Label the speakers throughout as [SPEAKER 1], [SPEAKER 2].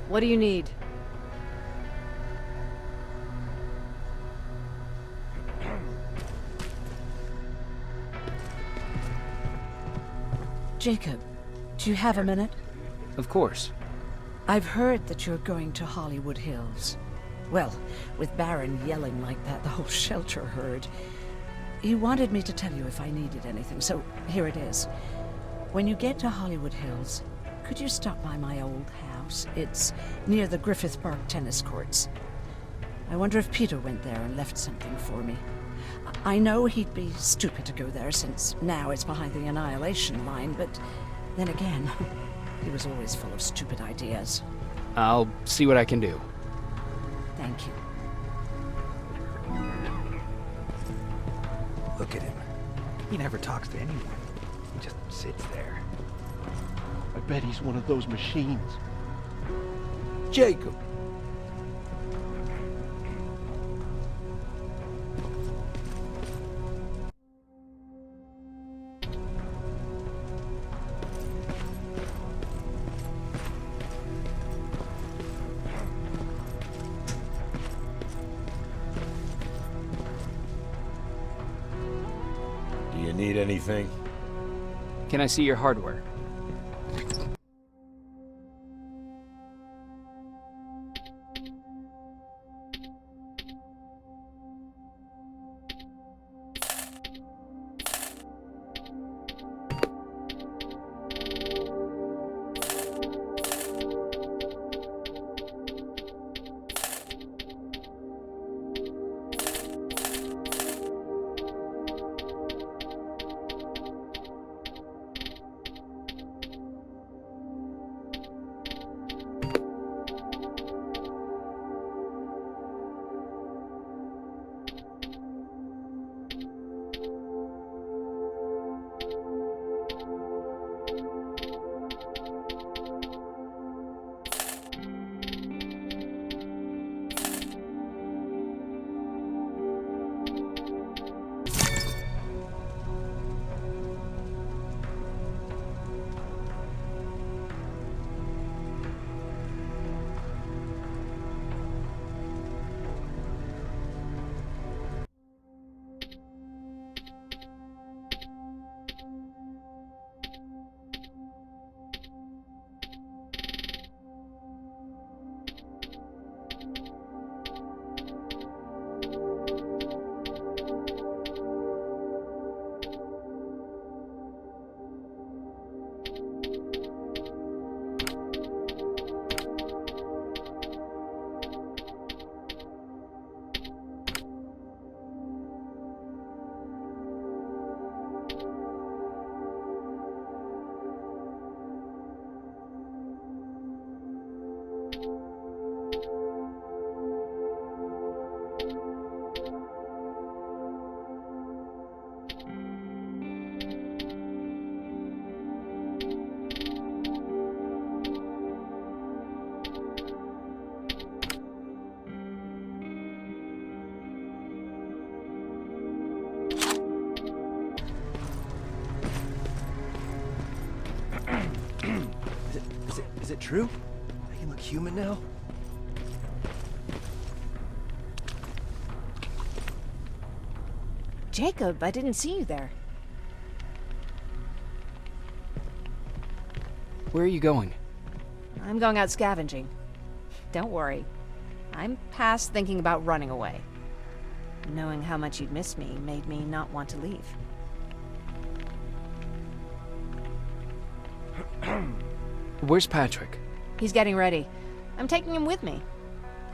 [SPEAKER 1] What do you need?
[SPEAKER 2] Jacob, do you have a minute?
[SPEAKER 3] Of course.
[SPEAKER 2] I've heard that you're going to Hollywood Hills. Well, with Baron yelling like that, the whole shelter heard. He wanted me to tell you if I needed anything, so here it is. When you get to Hollywood Hills, could you stop by my old house? It's near the Griffith Park tennis courts. I wonder if Peter went there and left something for me. I know he'd be stupid to go there, since now it's behind the Annihilation line, but then again, he was always full of stupid ideas.
[SPEAKER 3] I'll see what I can do.
[SPEAKER 2] Thank you.
[SPEAKER 4] Look at him. He never talks to anyone. He just sits there.
[SPEAKER 5] I bet he's one of those machines.
[SPEAKER 4] Jacob!
[SPEAKER 6] Do you need anything?
[SPEAKER 3] Can I see your hardware?
[SPEAKER 4] Is it true? I can look human now?
[SPEAKER 1] Jacob, I didn't see you there.
[SPEAKER 3] Where are you going?
[SPEAKER 1] I'm going out scavenging. Don't worry. I'm past thinking about running away. Knowing how much you'd miss me made me not want to leave.
[SPEAKER 3] Where's Patrick?
[SPEAKER 1] He's getting ready. I'm taking him with me.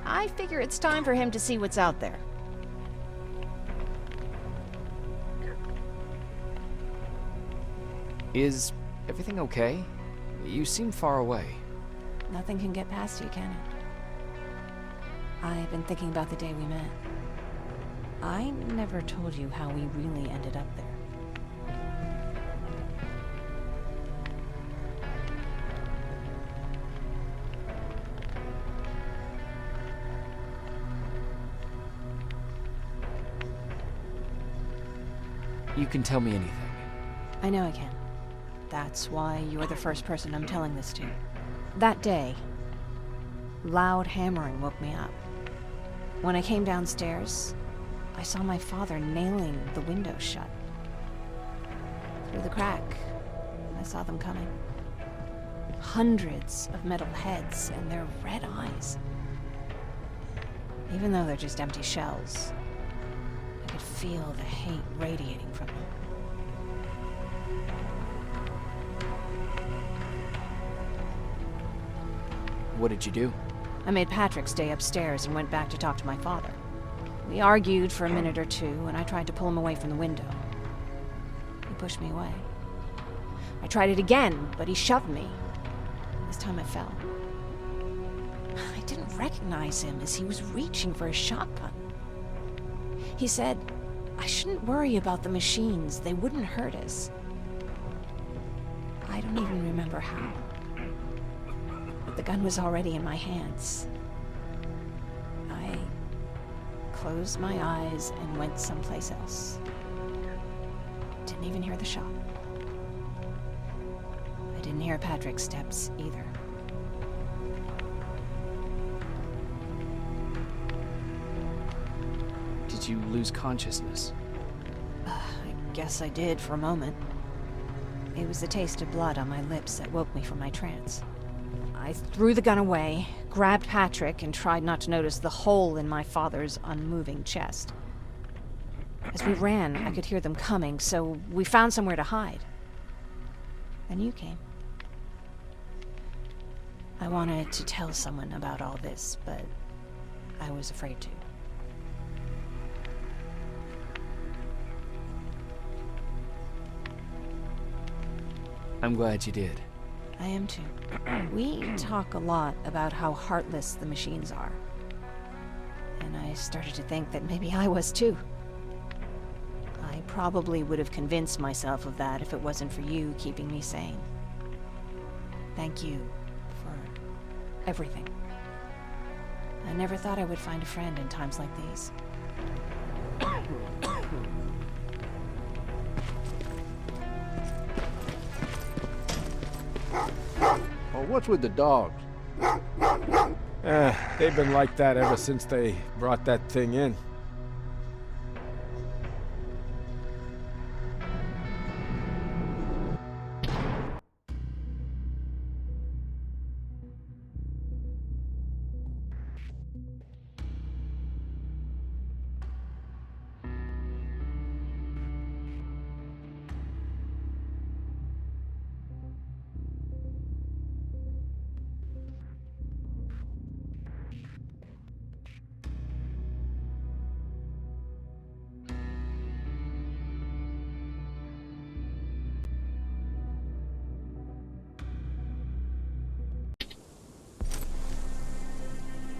[SPEAKER 1] I figure it's time for him to see what's out there.
[SPEAKER 3] Is everything okay? You seem far away.
[SPEAKER 1] Nothing can get past you, can it? I've been thinking about the day we met. I never told you how we really ended up there.
[SPEAKER 3] You can tell me anything.
[SPEAKER 1] I know I can. That's why you're the first person I'm telling this to. That day, loud hammering woke me up. When I came downstairs, I saw my father nailing the window shut. Through the crack, I saw them coming. Hundreds of metal heads and their red eyes. Even though they're just empty shells, I could feel the hate radiating from them.
[SPEAKER 3] What did you do?
[SPEAKER 1] I made Patrick stay upstairs and went back to talk to my father. We argued for a minute or two, and I tried to pull him away from the window. He pushed me away. I tried it again, but he shoved me. This time I fell. I didn't recognize him as he was reaching for a shotgun. He said, I shouldn't worry about the machines. They wouldn't hurt us. I don't even remember how. But the gun was already in my hands. I closed my eyes and went someplace else. Didn't even hear the shot. I didn't hear Patrick's steps either.
[SPEAKER 3] Did you lose consciousness?
[SPEAKER 1] I guess I did for a moment. It was the taste of blood on my lips that woke me from my trance. I threw the gun away, grabbed Patrick, and tried not to notice the hole in my father's unmoving chest. As we ran, I could hear them coming, so we found somewhere to hide. Then you came. I wanted to tell someone about all this, but I was afraid to.
[SPEAKER 3] I'm glad you did.
[SPEAKER 1] I am too. We talk a lot about how heartless the machines are. And I started to think that maybe I was too. I probably would have convinced myself of that if it wasn't for you keeping me sane. Thank you for everything. I never thought I would find a friend in times like these.
[SPEAKER 5] Oh, what's with the dogs?
[SPEAKER 6] They've been like that ever since they brought that thing in.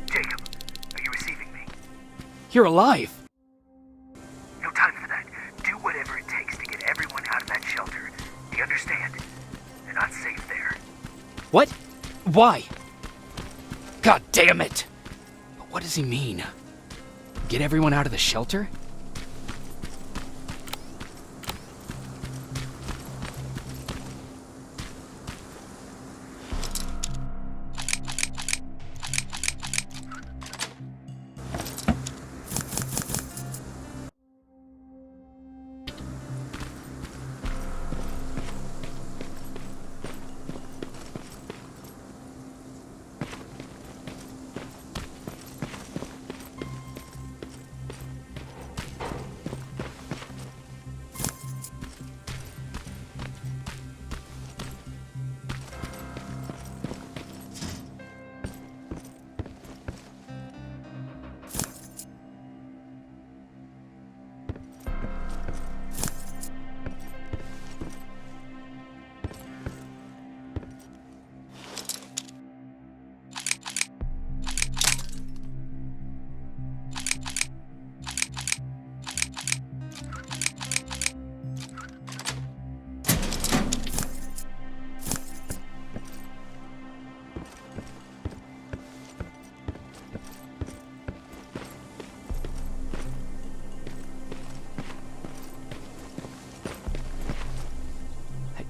[SPEAKER 7] Jacob, are you receiving me?
[SPEAKER 3] You're alive!
[SPEAKER 7] No time for that. Do whatever it takes to get everyone out of that shelter. Do you understand? They're not safe there.
[SPEAKER 3] What? Why? God damn it! But what does he mean? Get everyone out of the shelter?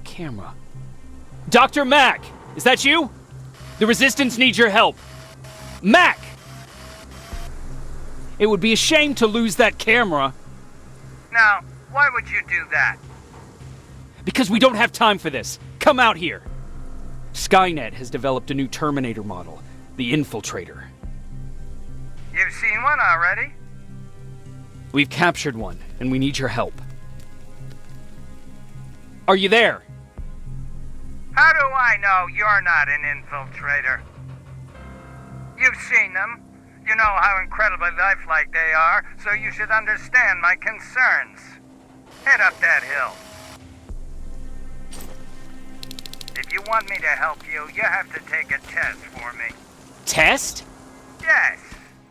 [SPEAKER 3] Camera. Dr. Mack! Is that you? The Resistance needs your help. Mac! It would be a shame to lose that camera.
[SPEAKER 7] Now, why would you do that?
[SPEAKER 3] Because we don't have time for this. Come out here. Skynet has developed a new Terminator model, the Infiltrator.
[SPEAKER 7] You've seen one already?
[SPEAKER 3] We've captured one, and we need your help. Are you there?
[SPEAKER 7] How do I know you're not an infiltrator? You've seen them. You know how incredibly lifelike they are, so you should understand my concerns. Head up that hill. If you want me to help you, you have to take a test for me.
[SPEAKER 3] Test?
[SPEAKER 7] Yes,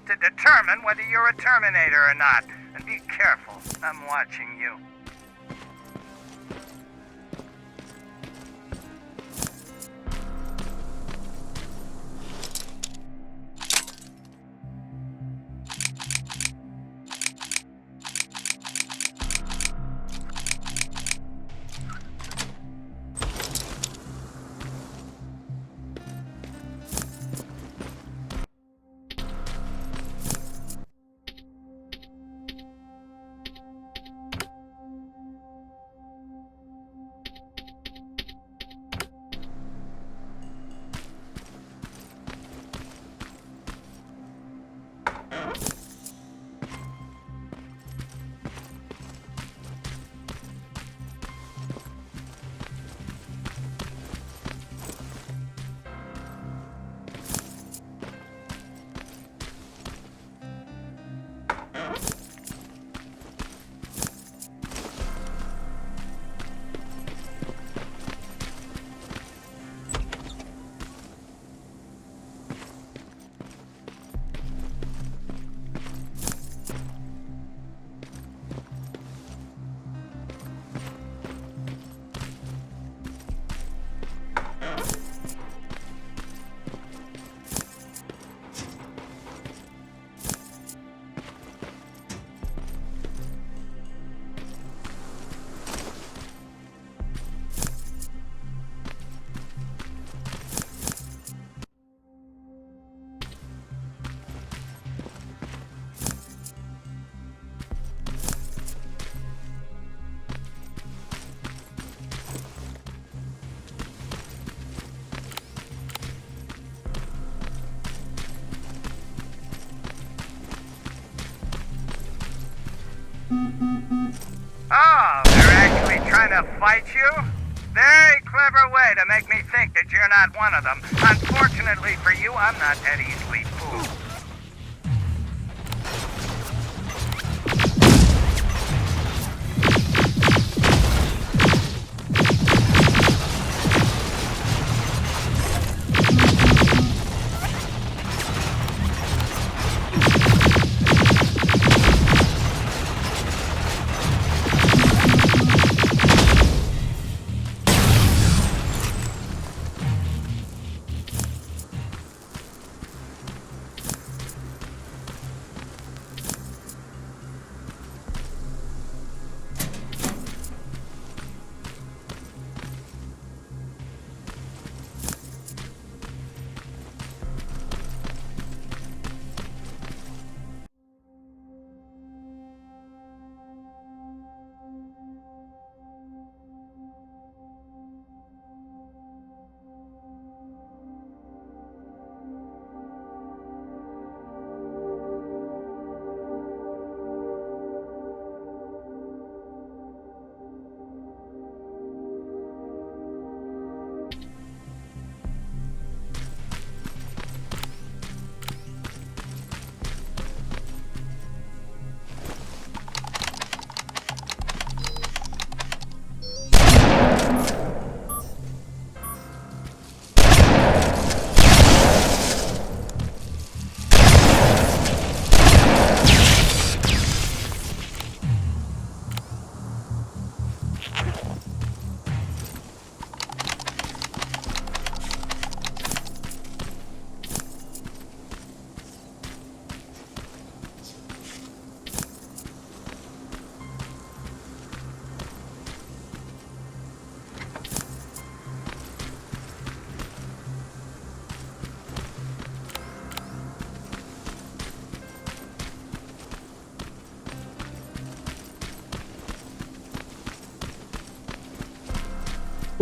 [SPEAKER 7] to determine whether you're a Terminator or not. And be careful, I'm watching you. Oh, they're actually trying to fight you? Very clever way to make me think that you're not one of them. Unfortunately for you, I'm not that easily fooled.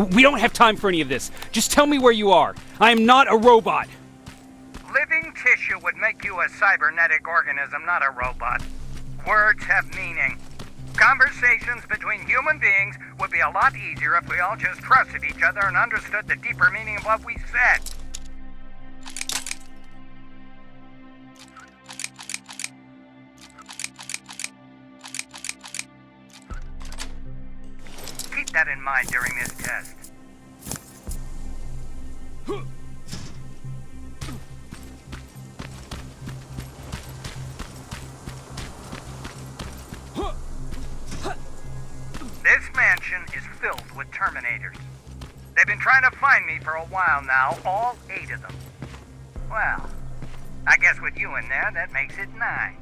[SPEAKER 3] We don't have time for any of this. Just tell me where you are. I am not a robot.
[SPEAKER 7] Living tissue would make you a cybernetic organism, not a robot. Words have meaning. Conversations between human beings would be a lot easier if we all just trusted each other and understood the deeper meaning of what we said. Keep that in mind during this test. This mansion is filled with Terminators. They've been trying to find me for a while now, all 8 of them. Well, I guess with you in there, that makes it 9.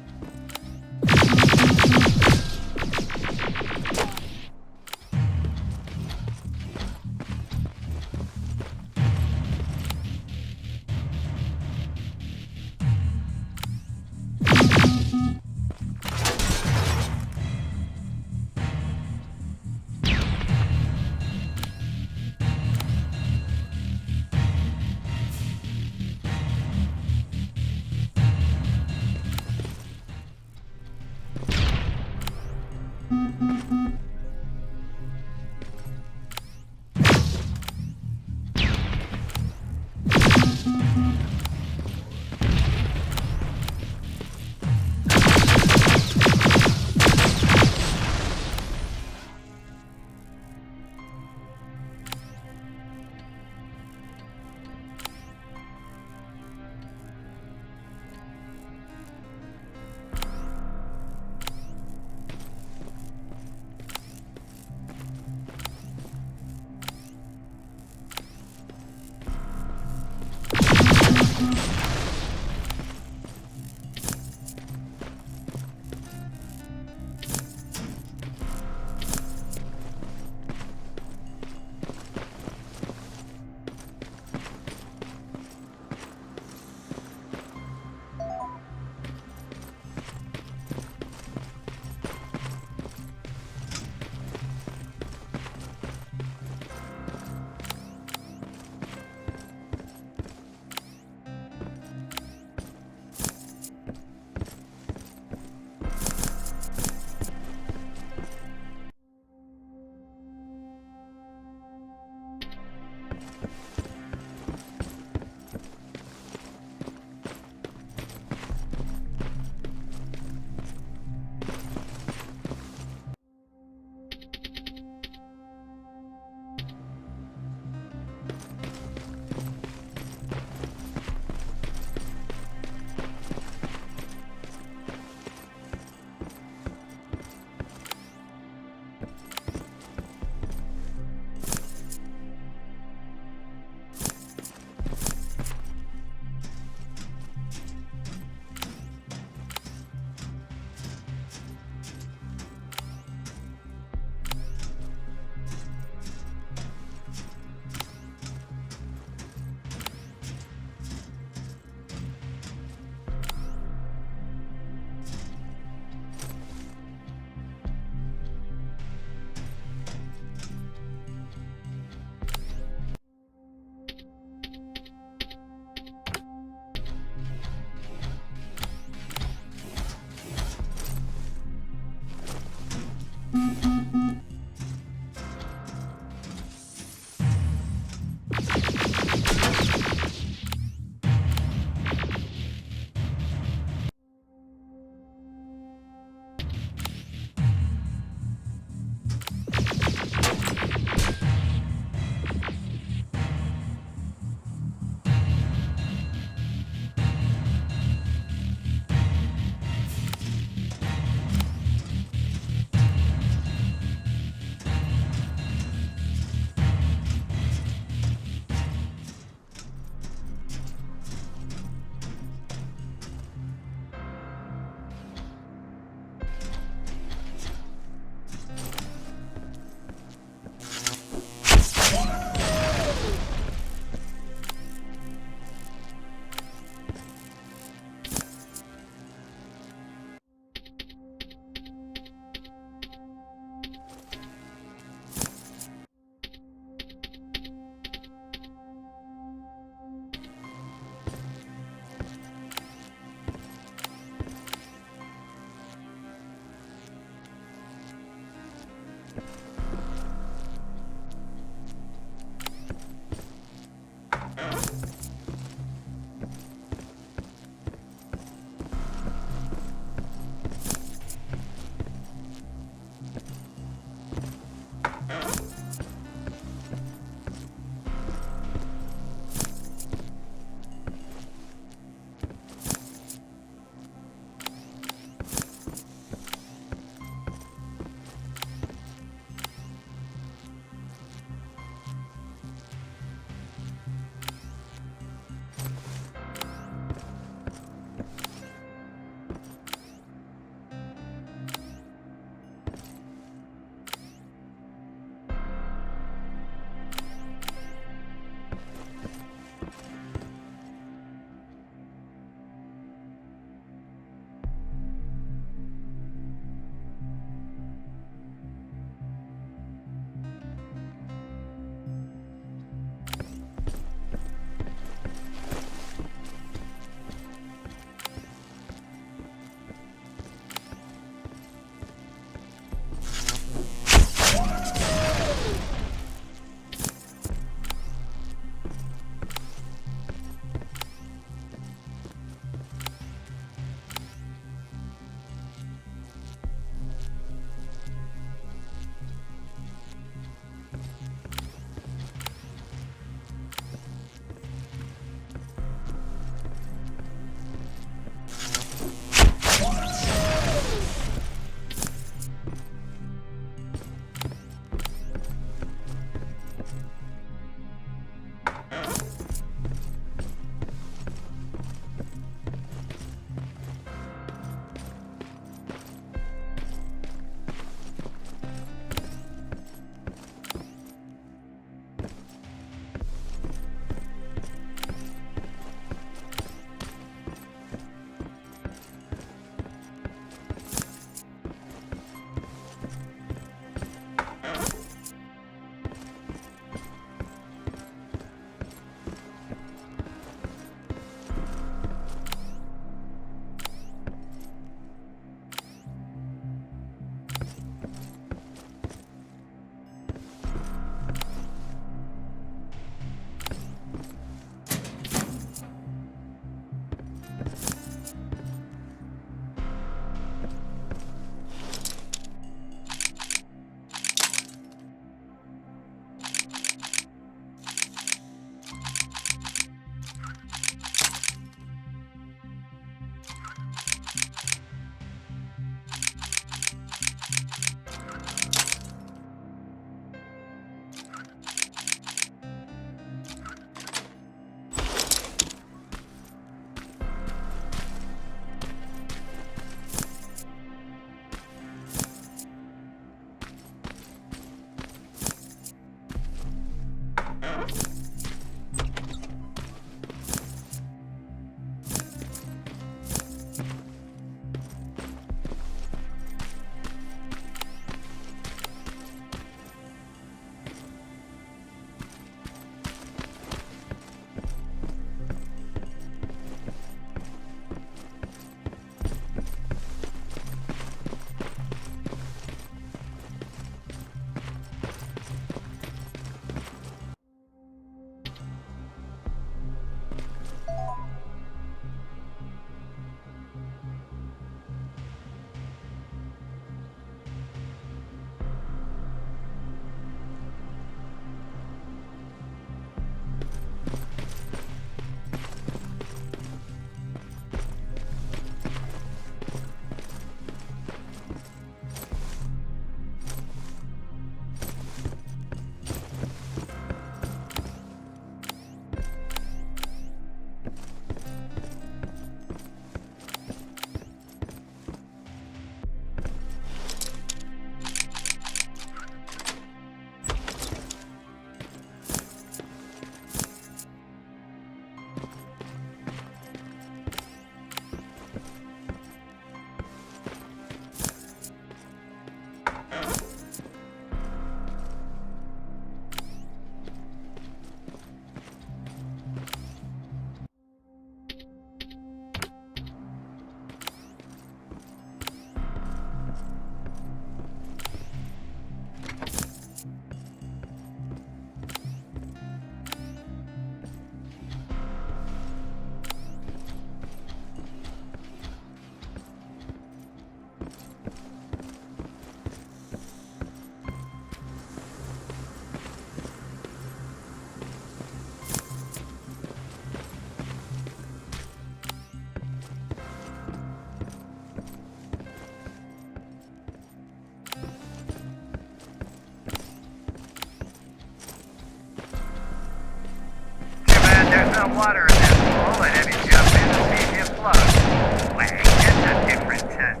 [SPEAKER 7] There's no water in this pool, and if you jump in, the see if you float. Wait, it's a different test.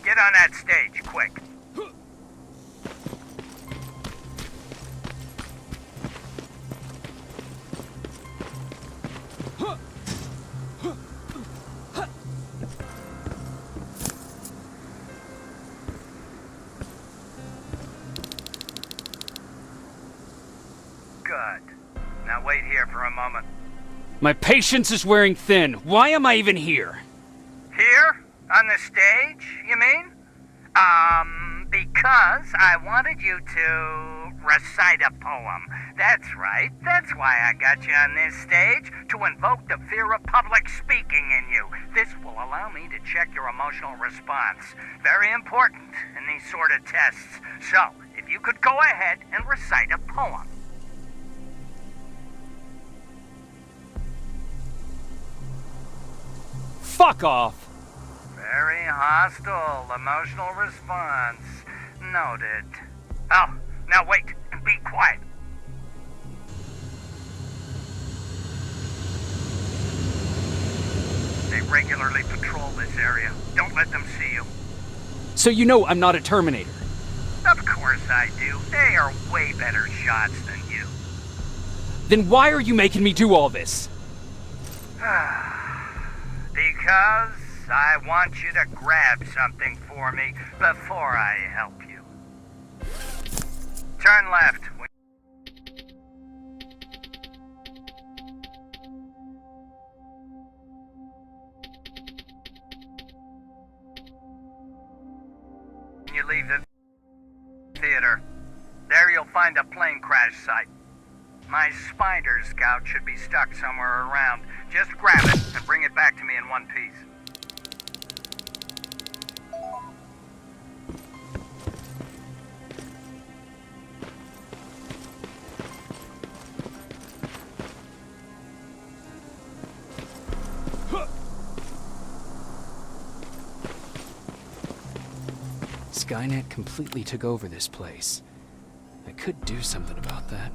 [SPEAKER 7] Get on that stage, quick. wait here for a moment.
[SPEAKER 3] My patience is wearing thin. Why am I even here?
[SPEAKER 7] Here? On the stage, you mean? Because I wanted you to recite a poem. That's right. That's why I got you on this stage, to invoke the fear of public speaking in you. This will allow me to check your emotional response. Very important in these sort of tests. So, if you could go ahead and recite a poem.
[SPEAKER 3] Fuck off!
[SPEAKER 7] Very hostile emotional response. Noted. Oh, now wait and be quiet. They regularly patrol this area. Don't let them see you.
[SPEAKER 3] So you know I'm not a Terminator.
[SPEAKER 7] Of course I do. They are way better shots than you.
[SPEAKER 3] Then why are you making me do all this?
[SPEAKER 7] Because I want you to grab something for me before I help you. Turn left. When you leave the theater, there you'll find a plane crash site. My spider scout should be stuck somewhere around. Just grab it and bring it back to me in one piece.
[SPEAKER 3] Skynet completely took over this place. I could do something about that.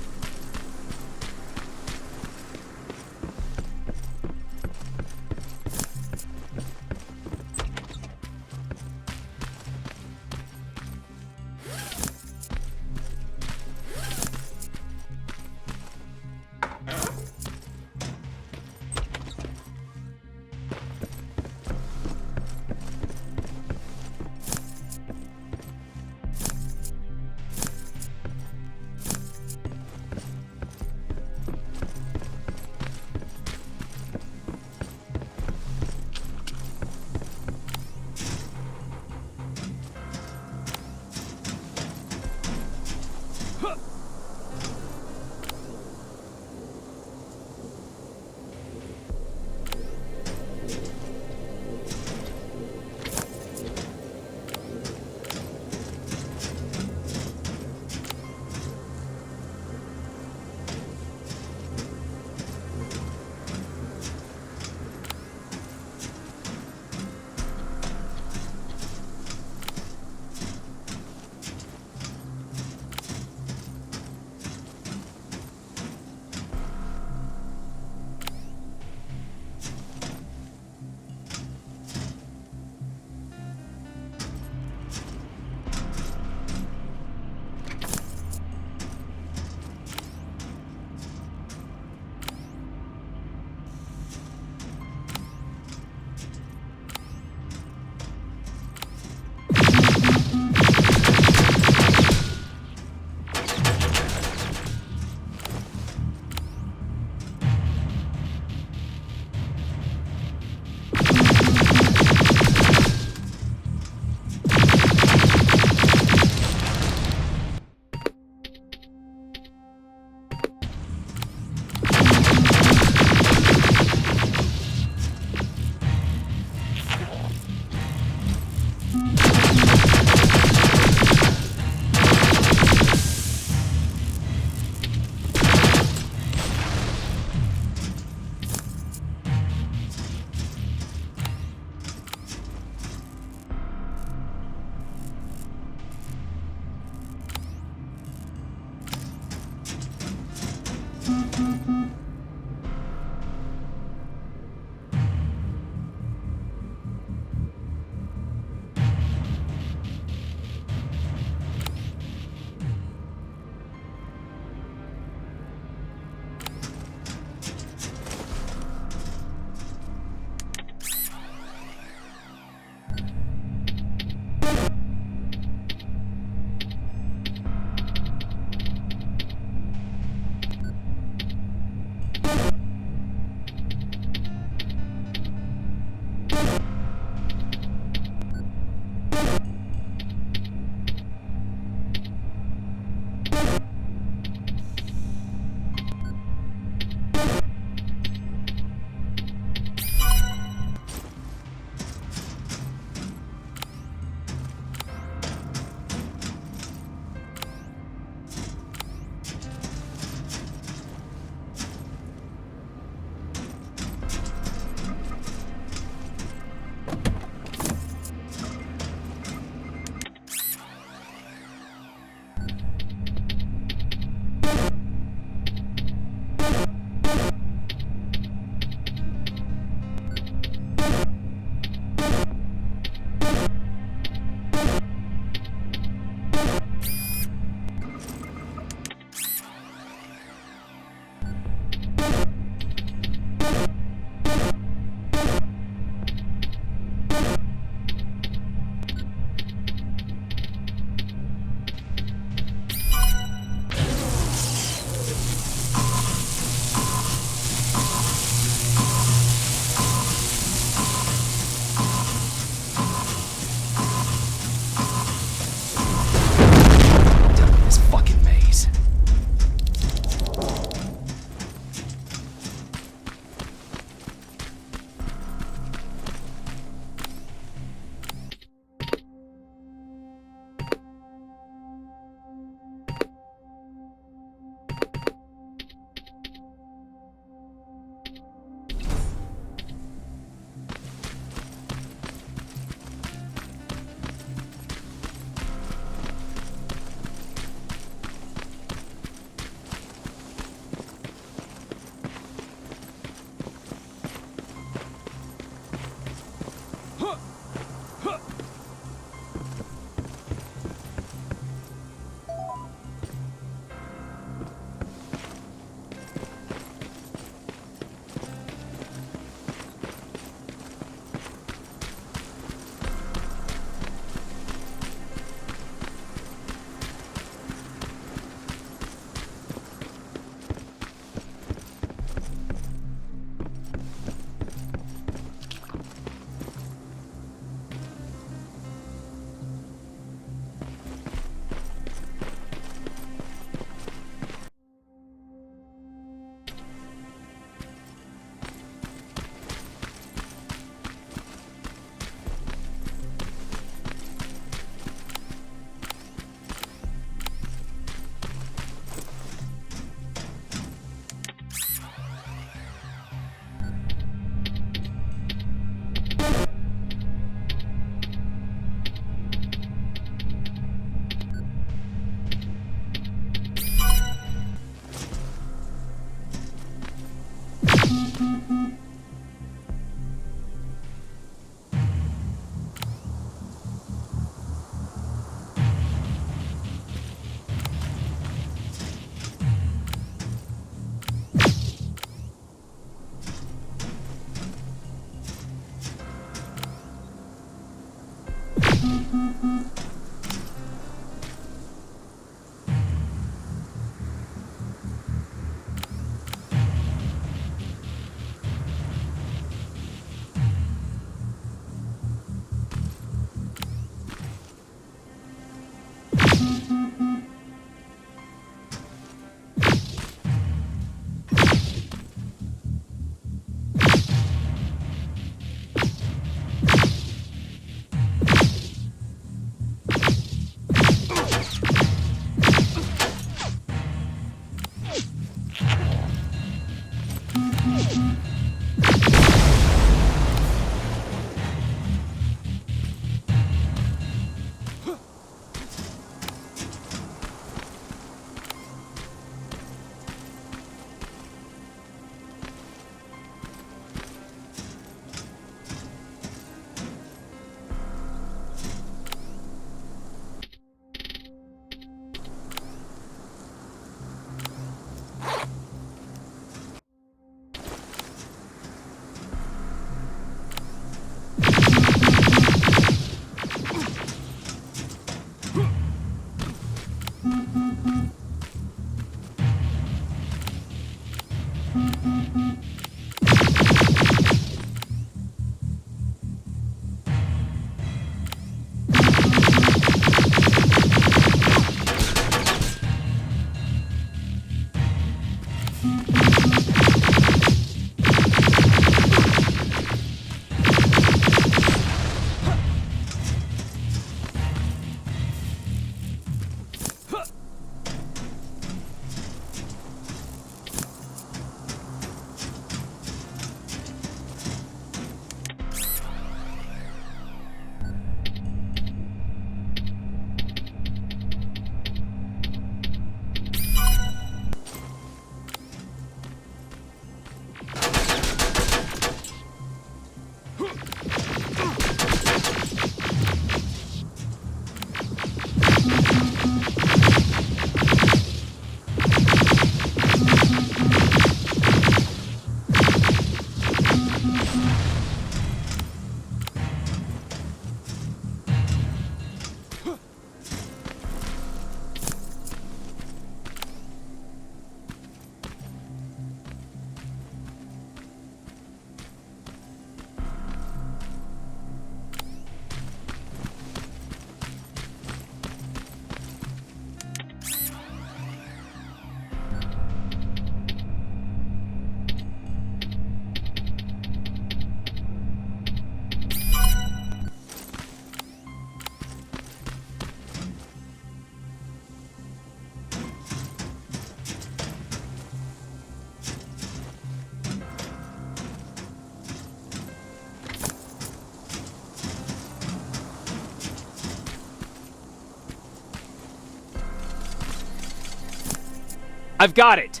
[SPEAKER 3] I've got it!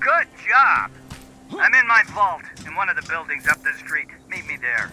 [SPEAKER 7] Good job! I'm in my vault, in one of the buildings up the street. Meet me there.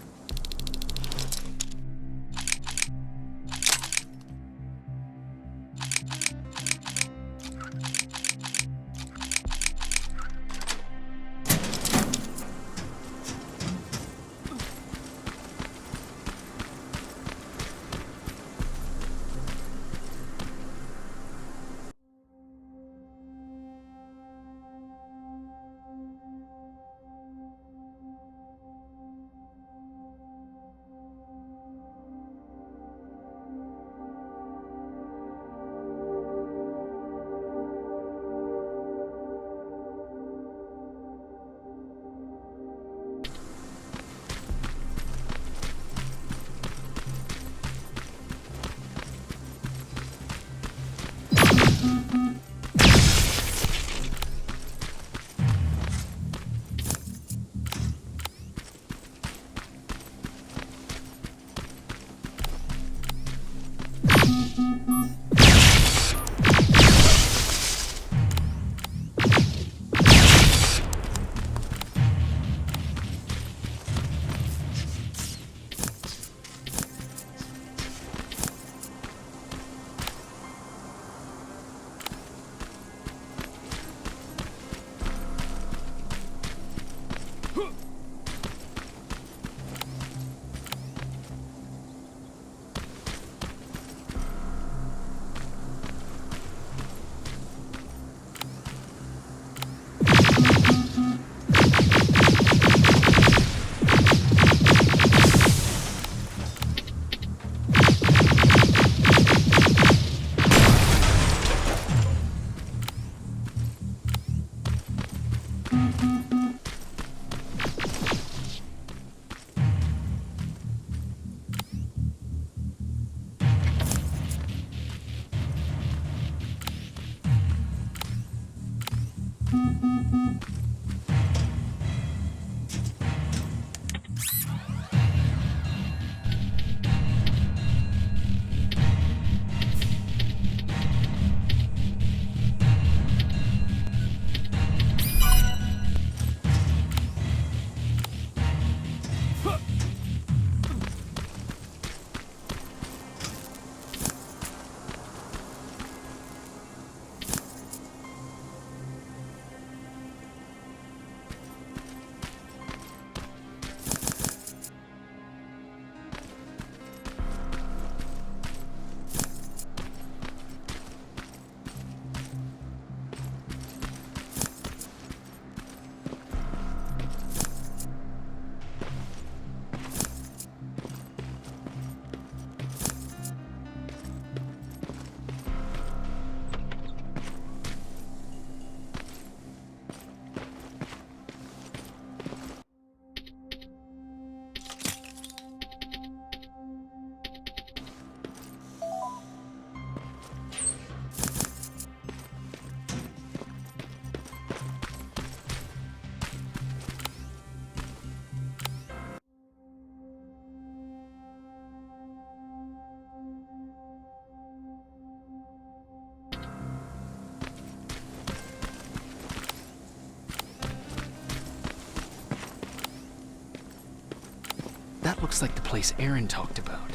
[SPEAKER 3] That looks like the place Aaron talked about.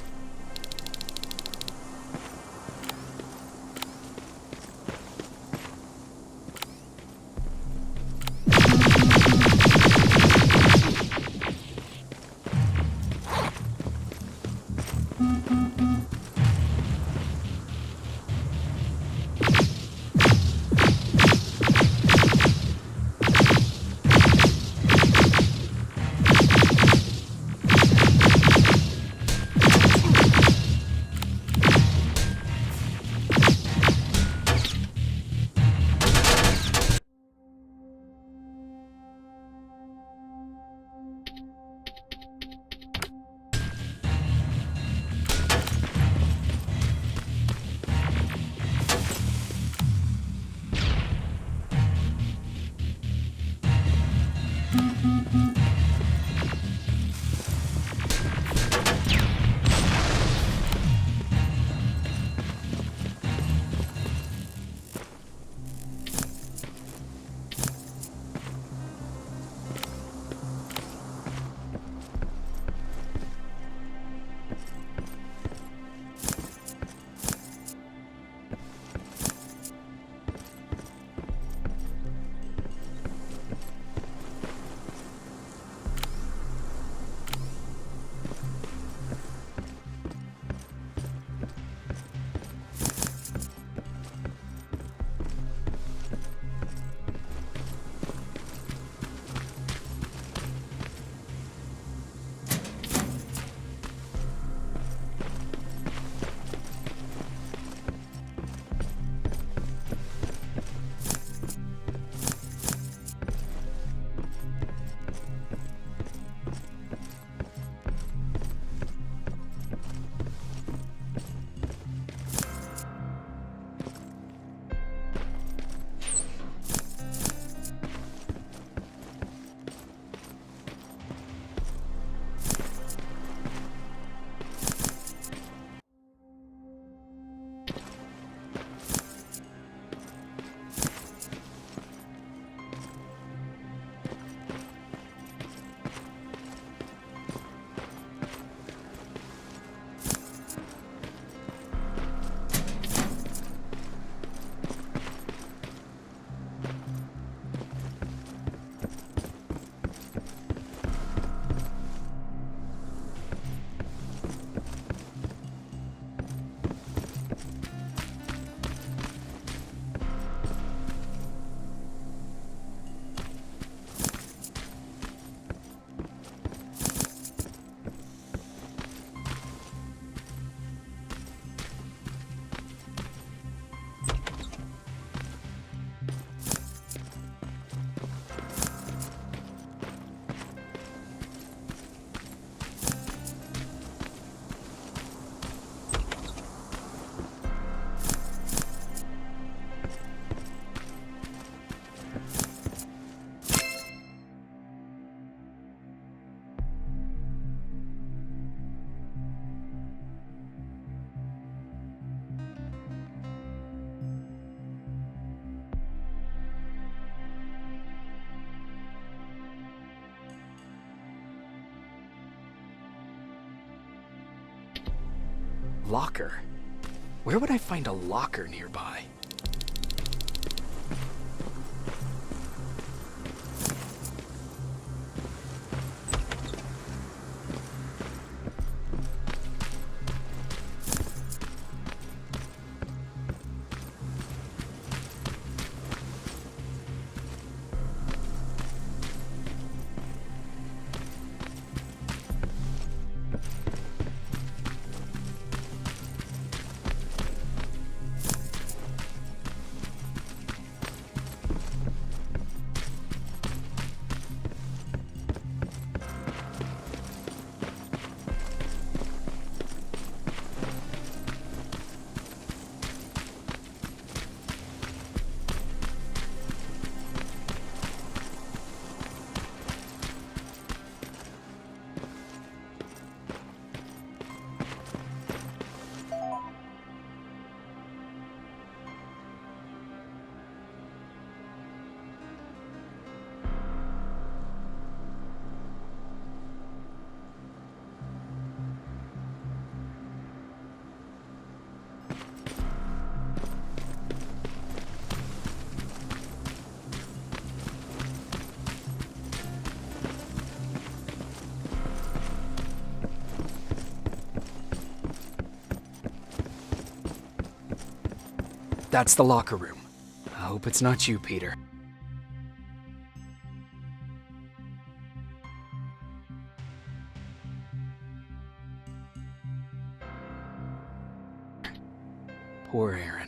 [SPEAKER 3] locker. Where would I find a locker nearby? That's the locker room. I hope it's not you, Peter. Poor Aaron.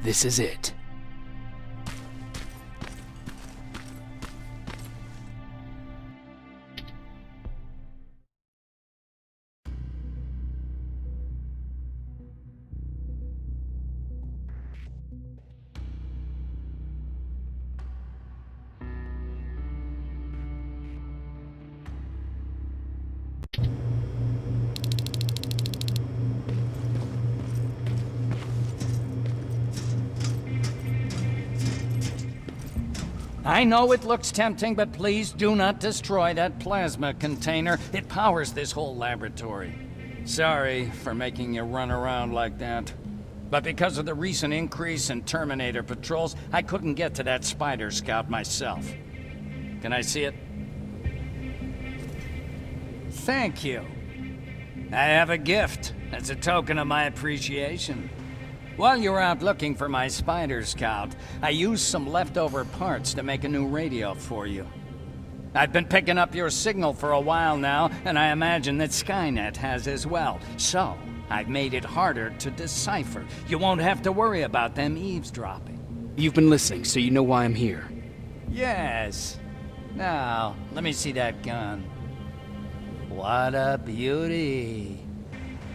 [SPEAKER 3] This is it.
[SPEAKER 8] I know it looks tempting, but please do not destroy that plasma container. It powers this whole laboratory. Sorry for making you run around like that. But because of the recent increase in Terminator patrols, I couldn't get to that Spider Scout myself. Can I see it? Thank you. I have a gift as a token of my appreciation. While you were out looking for my Spider Scout, I used some leftover parts to make a new radio for you. I've been picking up your signal for a while now, and I imagine that Skynet has as well. So, I've made it harder to decipher. You won't have to worry about them eavesdropping.
[SPEAKER 3] You've been listening, so you know why I'm here.
[SPEAKER 8] Yes. Now, let me see that gun. What a beauty.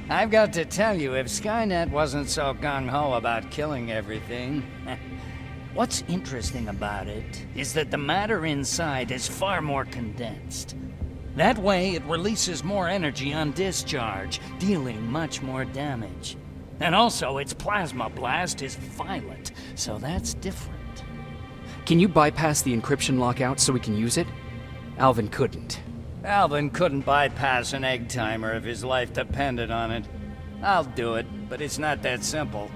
[SPEAKER 8] I've got to tell you, if Skynet wasn't so gung-ho about killing everything... What's interesting about it is that the matter inside is far more condensed. That way, it releases more energy on discharge, dealing much more damage. And also, its plasma blast is violent, so that's different.
[SPEAKER 3] Can you bypass the encryption lockout so we can use it? Alvin couldn't.
[SPEAKER 8] Alvin couldn't bypass an egg timer if his life depended on it. I'll do it, but it's not that simple.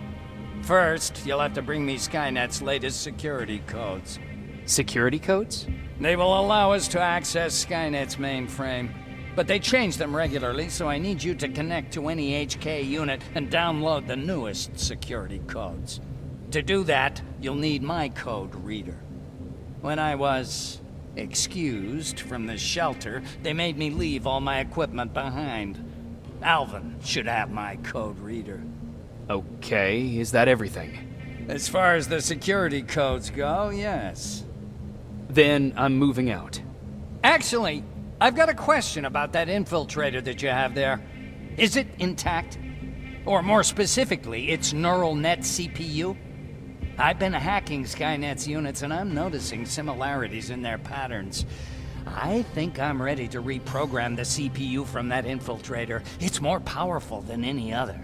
[SPEAKER 8] First, you'll have to bring me Skynet's latest security codes.
[SPEAKER 3] Security codes?
[SPEAKER 8] They will allow us to access Skynet's mainframe, but they change them regularly, so I need you to connect to any HK unit and download the newest security codes. To do that, you'll need my code reader. When I was excused from the shelter, they made me leave all my equipment behind. Alvin should have my code reader.
[SPEAKER 3] Okay, is that everything?
[SPEAKER 8] As far as the security codes go, yes.
[SPEAKER 3] Then I'm moving out.
[SPEAKER 8] Actually, I've got a question about that infiltrator that you have there. Is it intact? Or more specifically, its neural net CPU? I've been hacking Skynet's units and I'm noticing similarities in their patterns. I think I'm ready to reprogram the CPU from that infiltrator. It's more powerful than any other.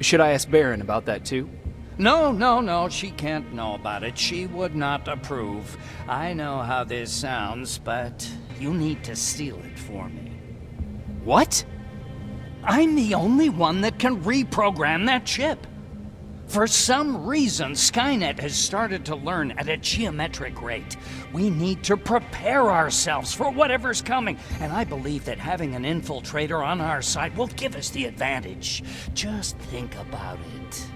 [SPEAKER 3] Should I ask Baron about that too?
[SPEAKER 8] No, she can't know about it. She would not approve. I know how this sounds, but you need to steal it for me.
[SPEAKER 3] What?
[SPEAKER 8] I'm the only one that can reprogram that chip. For some reason, Skynet has started to learn at a geometric rate. We need to prepare ourselves for whatever's coming, and I believe that having an infiltrator on our side will give us the advantage. Just think about it.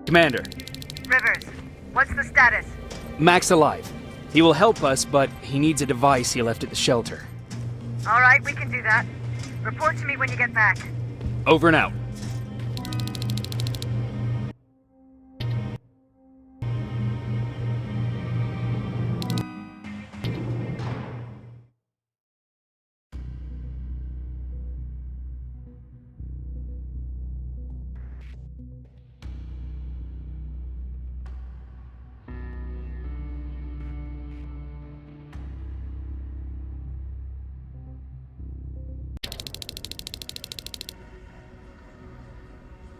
[SPEAKER 3] Commander,
[SPEAKER 9] Rivers, what's the status?
[SPEAKER 3] Mac's alive. He will help us, but he needs a device he left at the shelter.
[SPEAKER 9] All right, we can do that. Report to me when you get back.
[SPEAKER 3] Over and out.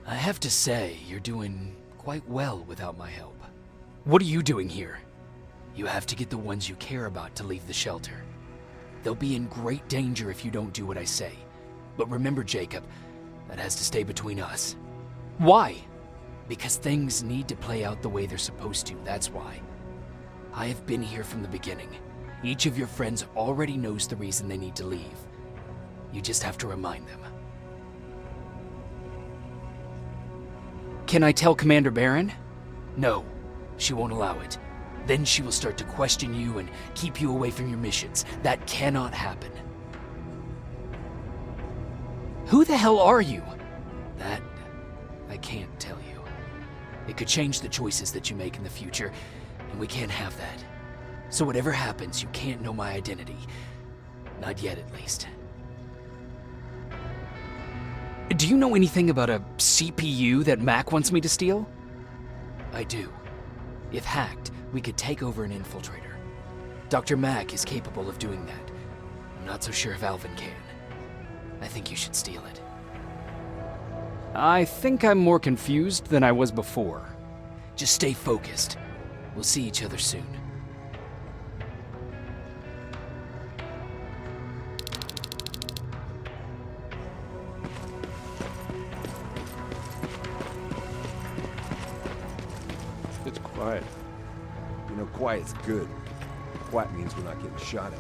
[SPEAKER 3] I have to say, you're doing quite well without my help. What are you doing here? You have to get the ones you care about to leave the shelter. They'll be in great danger if you don't do what I say. But remember, Jacob, that has to stay between us. Why? Because things need to play out the way they're supposed to, that's why. I have been here from the beginning. Each of your friends already knows the reason they need to leave. You just have to remind them. Can I tell Commander Baron? No, she won't allow it. Then she will start to question you and keep you away from your missions. That cannot happen. Who the hell are you? That I can't tell you. It could change the choices that you make in the future, and we can't have that. So whatever happens, you can't know my identity. Not yet, at least. Do you know anything about a CPU that Mac wants me to steal? I do. If hacked, we could take over an infiltrator. Dr. Mac is capable of doing that. I'm not so sure if Alvin can. I think you should steal it. I think I'm more confused than I was before. Just stay focused. We'll see each other soon.
[SPEAKER 5] It's quiet.
[SPEAKER 10] You know, quiet's good. Quiet means we're not getting shot at.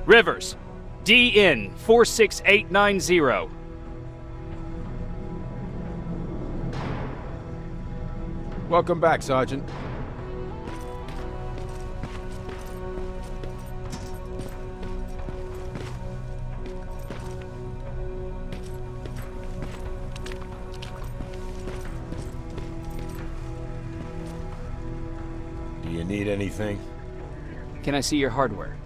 [SPEAKER 3] Rivers, DN 46890.
[SPEAKER 6] Welcome back, Sergeant.
[SPEAKER 10] Do you need anything?
[SPEAKER 3] Can I see your hardware?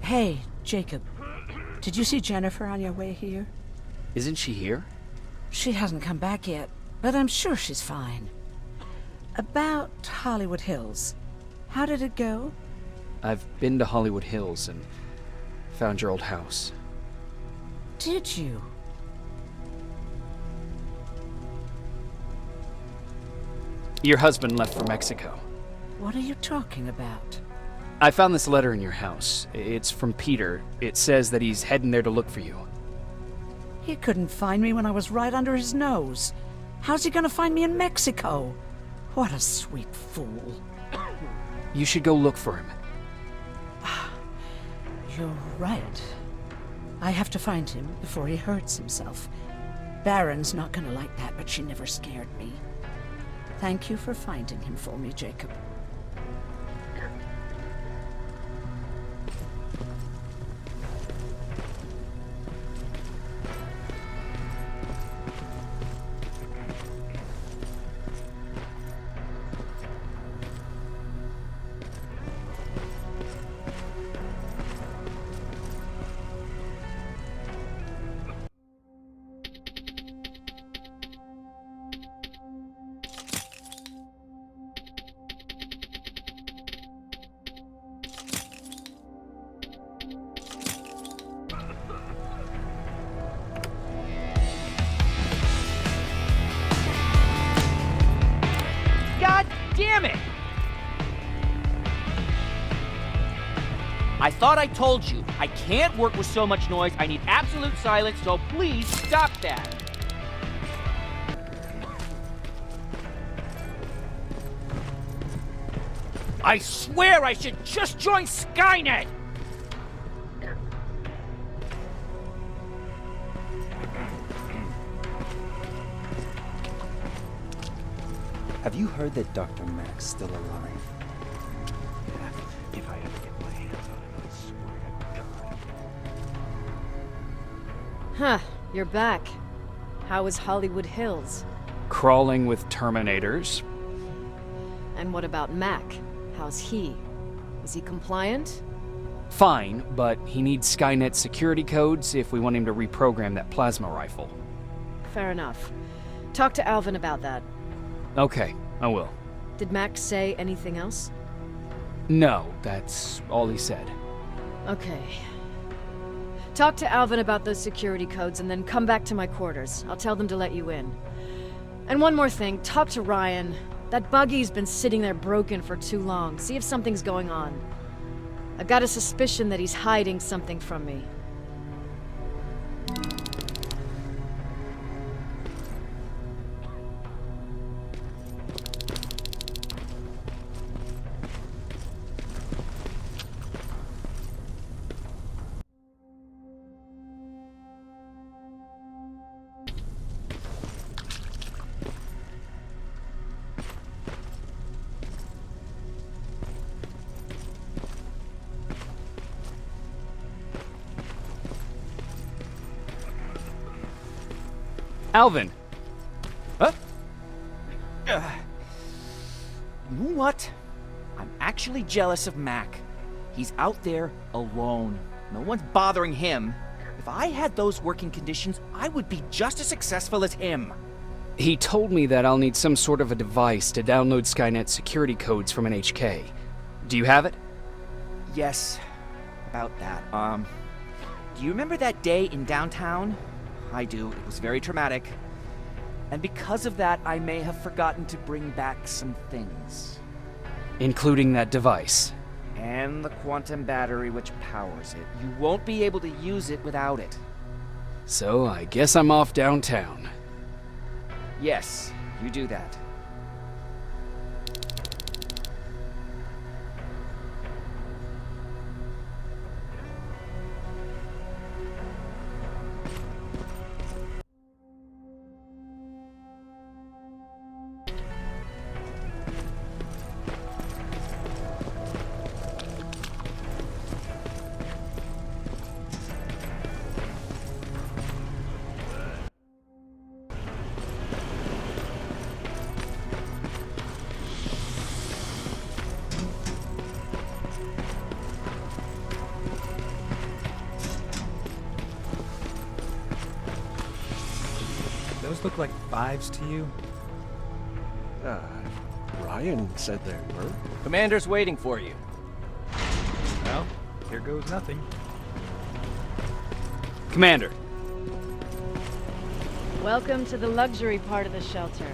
[SPEAKER 2] Hey, Jacob. Did you see Jennifer on your way here?
[SPEAKER 3] Isn't she here?
[SPEAKER 2] She hasn't come back yet, but I'm sure she's fine. About Hollywood Hills. How did it go?
[SPEAKER 3] I've been to Hollywood Hills and found your old house.
[SPEAKER 2] Did you?
[SPEAKER 3] Your husband left for Mexico.
[SPEAKER 2] What are you talking about?
[SPEAKER 3] I found this letter in your house. It's from Peter. It says that he's heading there to look for you.
[SPEAKER 2] He couldn't find me when I was right under his nose. How's he gonna find me in Mexico? What a sweet fool.
[SPEAKER 3] You should go look for him.
[SPEAKER 2] You're right. I have to find him before he hurts himself. Baron's not gonna like that, but she never scared me. Thank you for finding him for me, Jacob.
[SPEAKER 11] God damn it! I thought I told you, I can't work with so much noise. I need absolute silence, so please stop that. I swear I should just join Skynet!
[SPEAKER 4] Have you heard that Dr. Mack's still alive? Yeah, if I ever get my hands on him, I swear to God.
[SPEAKER 1] Huh, you're back. How is Hollywood Hills?
[SPEAKER 3] Crawling with Terminators.
[SPEAKER 1] And what about Mac? How's he? Is he compliant?
[SPEAKER 3] Fine, but he needs Skynet security codes if we want him to reprogram that plasma rifle.
[SPEAKER 1] Fair enough. Talk to Alvin about that.
[SPEAKER 3] Okay, I will.
[SPEAKER 1] Did Mac say anything else?
[SPEAKER 3] No, that's all he said.
[SPEAKER 1] Okay. Talk to Alvin about those security codes and then come back to my quarters. I'll tell them to let you in. And one more thing, talk to Ryan. That buggy's been sitting there broken for too long. See if something's going on. I've got a suspicion that he's hiding something from me.
[SPEAKER 3] Alvin!
[SPEAKER 11] Huh? You know what? I'm actually jealous of Mac. He's out there alone. No one's bothering him. If I had those working conditions, I would be just as successful as him.
[SPEAKER 3] He told me that I'll need some sort of a device to download Skynet security codes from an HK. Do you have it?
[SPEAKER 11] Yes, about that. Do you remember that day in downtown? I do. It was very traumatic. And because of that, I may have forgotten to bring back some things.
[SPEAKER 3] Including that device.
[SPEAKER 11] And the quantum battery which powers it. You won't be able to use it without it.
[SPEAKER 3] So I guess I'm off downtown.
[SPEAKER 11] Yes, you do that.
[SPEAKER 5] those look like 5s to you?
[SPEAKER 10] Ryan said they were.
[SPEAKER 11] Commander's waiting for you.
[SPEAKER 5] Well, here goes nothing.
[SPEAKER 3] Commander.
[SPEAKER 12] Welcome to the luxury part of the shelter.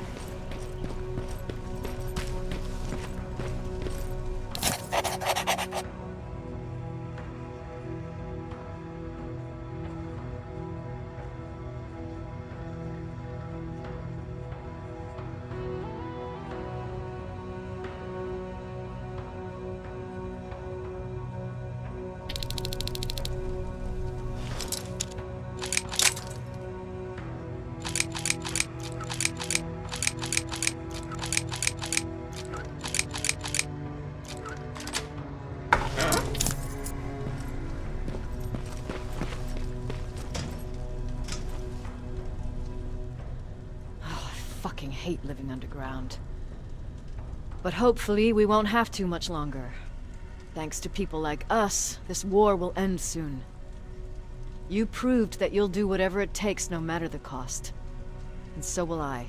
[SPEAKER 12] Fucking hate living underground. But hopefully we won't have to much longer. Thanks to people like us, this war will end soon. You proved that you'll do whatever it takes no matter the cost. And so will I.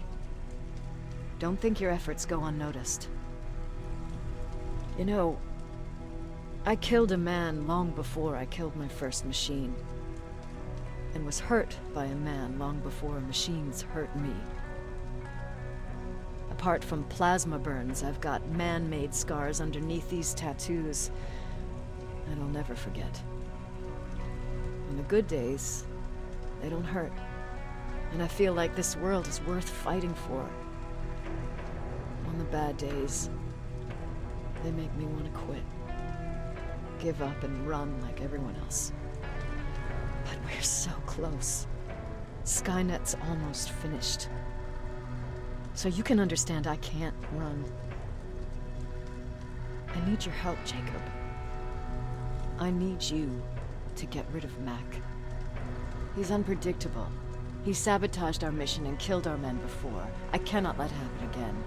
[SPEAKER 12] Don't think your efforts go unnoticed. You know, I killed a man long before I killed my first machine. And was hurt by a man long before machines hurt me. Apart from plasma burns, I've got man-made scars underneath these tattoos. And I'll never forget. On the good days, they don't hurt. And I feel like this world is worth fighting for. On the bad days, they make me want to quit. Give up and run like everyone else. But we're so close. Skynet's almost finished. So you can understand I can't run. I need your help, Jacob. I need you to get rid of Mac. He's unpredictable. He sabotaged our mission and killed our men before. I cannot let it happen again.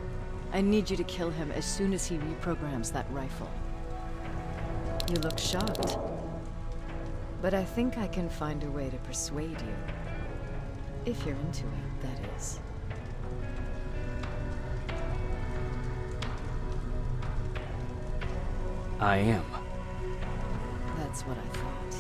[SPEAKER 12] I need you to kill him as soon as he reprograms that rifle. You look shocked. But I think I can find a way to persuade you. If you're into it, that is.
[SPEAKER 3] I am.
[SPEAKER 12] That's what I thought.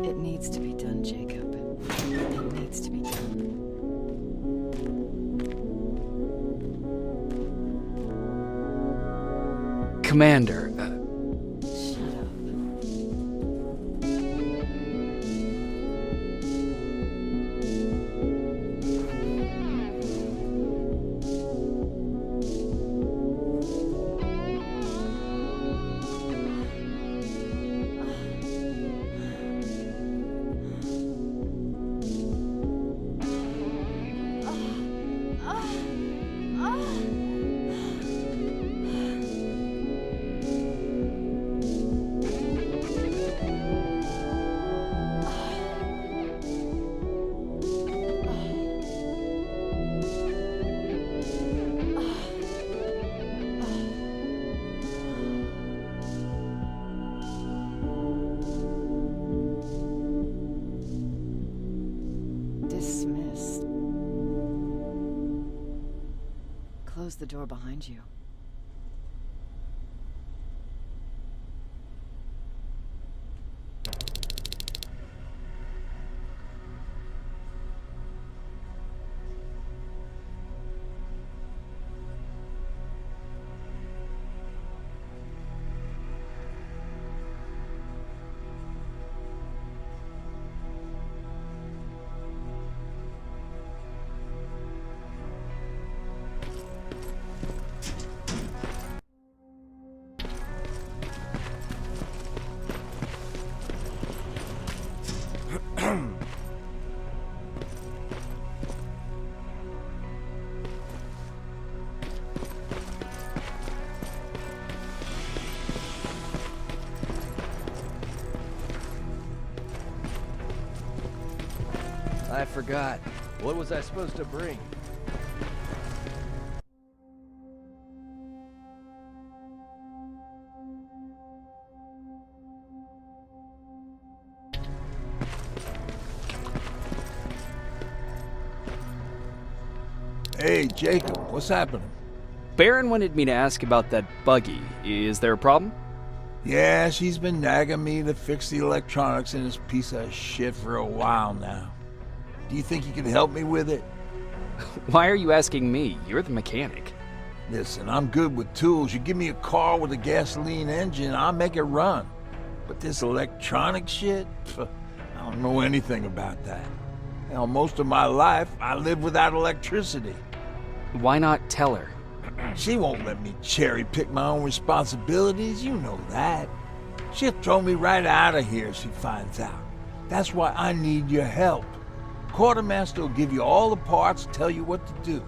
[SPEAKER 12] It needs to be done, Jacob. It needs to be done.
[SPEAKER 3] Commander,
[SPEAKER 12] Dismissed. Close the door behind you.
[SPEAKER 10] I forgot. What was I supposed to bring?
[SPEAKER 13] Hey, Jacob, what's happening?
[SPEAKER 3] Baron wanted me to ask about that buggy. Is there a problem?
[SPEAKER 13] Yeah, she's been nagging me to fix the electronics in this piece of shit for a while now. Do you think you can help me with it?
[SPEAKER 3] Why are you asking me? You're the mechanic.
[SPEAKER 13] Listen, I'm good with tools. You give me a car with a gasoline engine, I'll make it run. But this electronic shit? Pff, I don't know anything about that. Hell, most of my life, I lived without electricity.
[SPEAKER 3] Why not tell her?
[SPEAKER 13] She won't let me cherry-pick my own responsibilities, you know that. She'll throw me right out of here if she finds out. That's why I need your help. Quartermaster will give you all the parts, tell you what to do.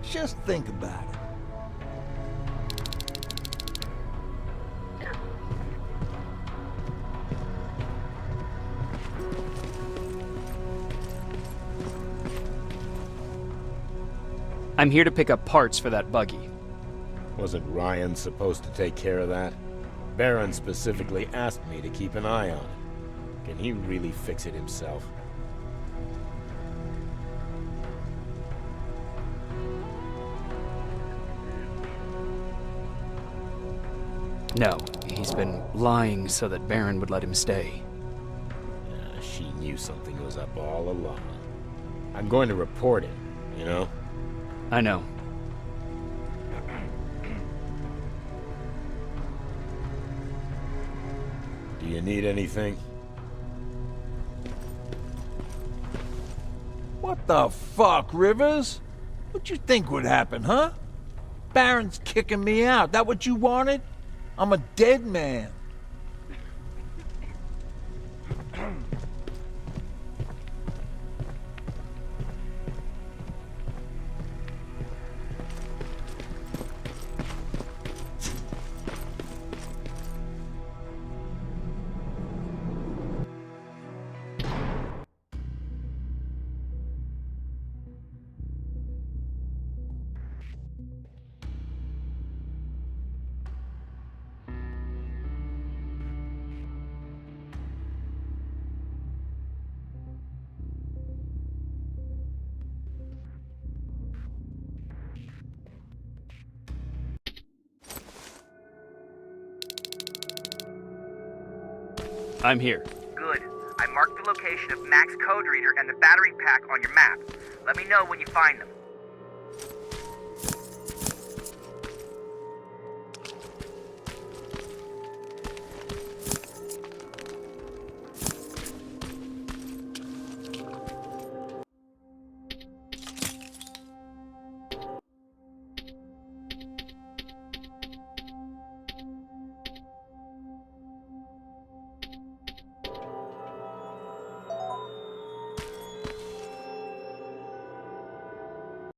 [SPEAKER 13] Just think about it.
[SPEAKER 3] I'm here to pick up parts for that buggy.
[SPEAKER 6] Wasn't Ryan supposed to take care of that? Baron specifically asked me to keep an eye on it. Can he really fix it himself?
[SPEAKER 3] No, he's been lying so that Baron would let him stay.
[SPEAKER 6] She knew something was up all along. I'm going to report it, you know?
[SPEAKER 3] I know.
[SPEAKER 6] Do you need anything?
[SPEAKER 13] What the fuck, Rivers? What you think would happen, huh? Baron's kicking me out. That what you wanted? I'm a dead man.
[SPEAKER 3] I'm here.
[SPEAKER 7] Good. I marked the location of Mac's code reader and the battery pack on your map. Let me know when you find them.